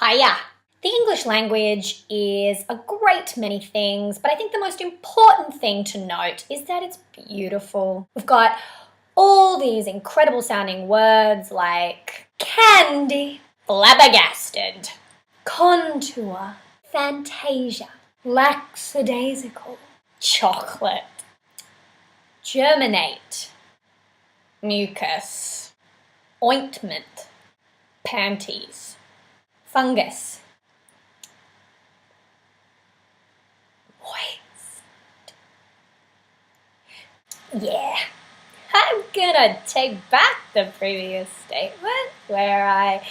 Hiya! The English language is a great many things, but I think the most important thing to note is that it's beautiful. We've got all these incredible sounding words like candy, flabbergasted, contour, fantasia, lackadaisical, chocolate, germinate, mucus, ointment, panties, fungus, moist. Yeah, I'm gonna take back the previous statement where I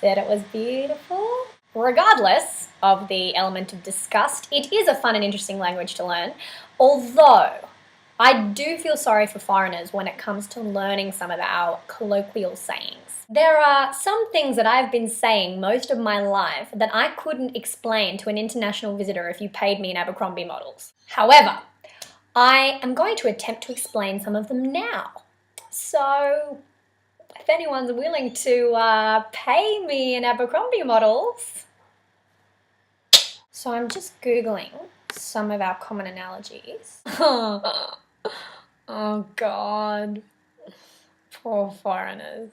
said it was beautiful. Regardless of the element of disgust, it is a fun and interesting language to learn, although I do feel sorry for foreigners when it comes to learning some of our colloquial sayings. There are some things that I've been saying most of my life that I couldn't explain to an international visitor if you paid me in Abercrombie models. However, I am going to attempt to explain some of them now. So, if anyone's willing to pay me in Abercrombie models. So I'm just Googling some of our common analogies. Oh God, poor foreigners.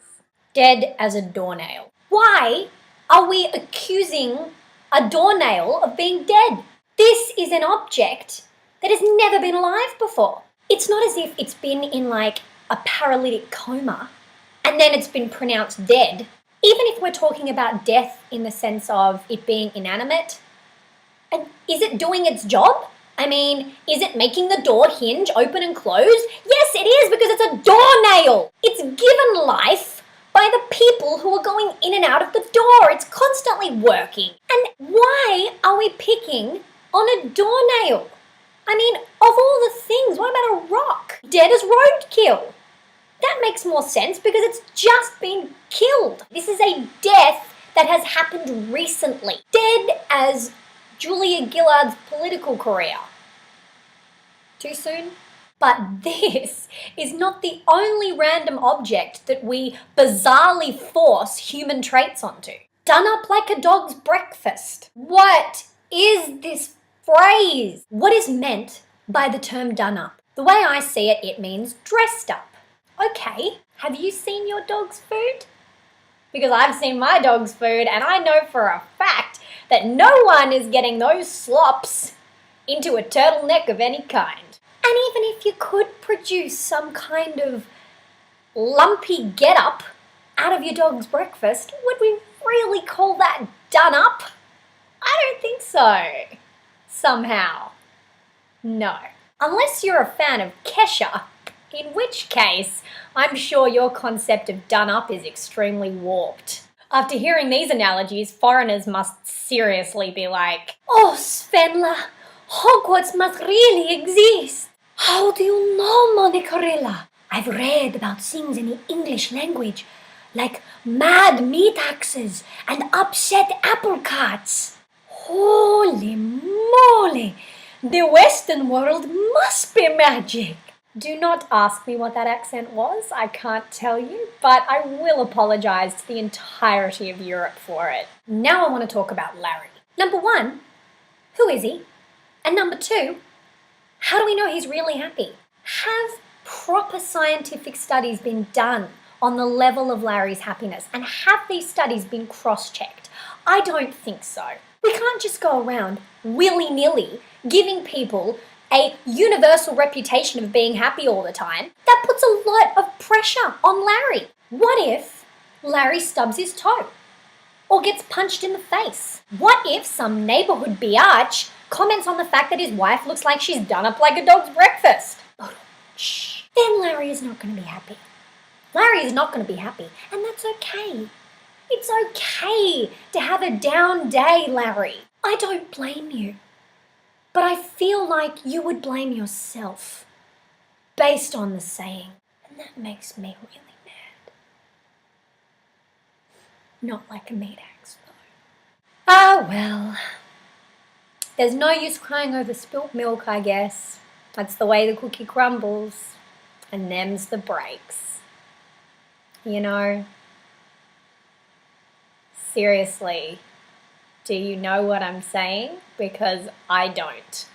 Dead as a doornail. Why are we accusing a doornail of being dead? This is an object that has never been alive before. It's not as if it's been in like a paralytic coma and then it's been pronounced dead. Even if we're talking about death in the sense of it being inanimate, and is it doing its job? I mean, is it making the door hinge open and close? Yes, it is, because it's a doornail. It's given life by the people who are going in and out of the door. It's constantly working. And why are we picking on a doornail? I mean, of all the things, what about a rock? Dead as roadkill. That makes more sense because it's just been killed. This is a death that has happened recently. Dead as Julia Gillard's political career. Too soon? But this is not the only random object that we bizarrely force human traits onto. Done up like a dog's breakfast. What is this phrase? What is meant by the term done up? The way I see it, it means dressed up. Okay, have you seen your dog's food? Because I've seen my dog's food and I know for a fact that no one is getting those slops into a turtleneck of any kind. And even if you could produce some kind of lumpy get-up out of your dog's breakfast, would we really call that done up? I don't think so. Somehow. No. Unless you're a fan of Kesha, in which case, I'm sure your concept of done up is extremely warped. After hearing these analogies, foreigners must seriously be like, "Oh, Svenla, Hogwarts must really exist. How do you know, Monicarilla? I've read about things in the English language, like mad meat axes and upset apple carts. Holy moly, the Western world must be magic." Do not ask me what that accent was, I can't tell you, but I will apologise to the entirety of Europe for it. Now I want to talk about Larry. Number one, who is he? And number two, how do we know he's really happy? Have proper scientific studies been done on the level of Larry's happiness? And have these studies been cross-checked? I don't think so. We can't just go around willy-nilly giving people a universal reputation of being happy all the time. That puts a lot of pressure on Larry. What if Larry stubs his toe or gets punched in the face? What if some neighborhood biatch comments on the fact that his wife looks like she's done up like a dog's breakfast? Then Larry is not going to be happy. Larry is not going to be happy, and that's okay. It's okay to have a down day, Larry. I don't blame you. But I feel like you would blame yourself based on the saying. And that makes me really mad. Not like a meat axe, though. Ah, well. There's no use crying over spilt milk, I guess. That's the way the cookie crumbles. And them's the breaks. You know? Seriously, do you know what I'm saying? Because I don't.